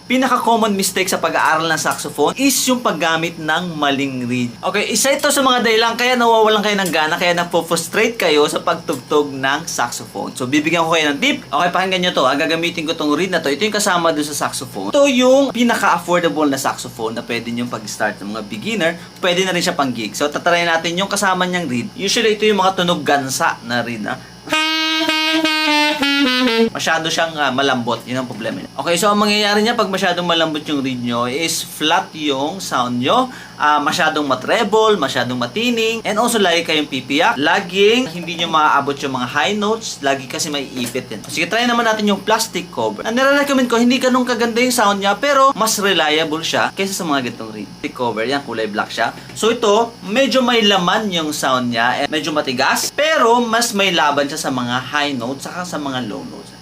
pinaka-common mistake sa pag-aaral ng saxophone is yung paggamit ng maling reed. Okay, isa ito sa mga dahilan kaya nawawalan kayo ng gana, kaya napofrustrate kayo sa pagtugtog ng saxophone. So, bibigyan ko kayo ng tip. Okay, pakinggan nyo to. Gagamitin ko tong reed na to. Ito yung kasama dun sa saxophone. Ito yung pinaka-affordable na saxophone na pwede nyo pag-start ng mga beginner. Pwede na rin siya pang gig. So, tatry natin yung kasama niyang reed. Usually, ito yung mga tunog gansa na reed. Masyado siyang malambot. Yun ang problema niya. Okay, so ang mangyayari niya pag masyadong malambot yung reed nyo is flat yung sound nyo. Masyadong matreble, masyadong matining, and also lagi kayong pipiyak. Laging hindi nyo maaabot yung mga high notes. Lagi kasi may ipit yan. Sige, try naman natin yung plastic cover. Ang nire-recommend ko, hindi ganun kaganda yung sound niya, pero mas reliable siya kaysa sa mga gitong reed. Plastic cover, yan, kulay black siya. So ito, medyo may laman yung sound niya, medyo matigas, pero mas may laban siya sa mga high notes, saka sa mga low notes.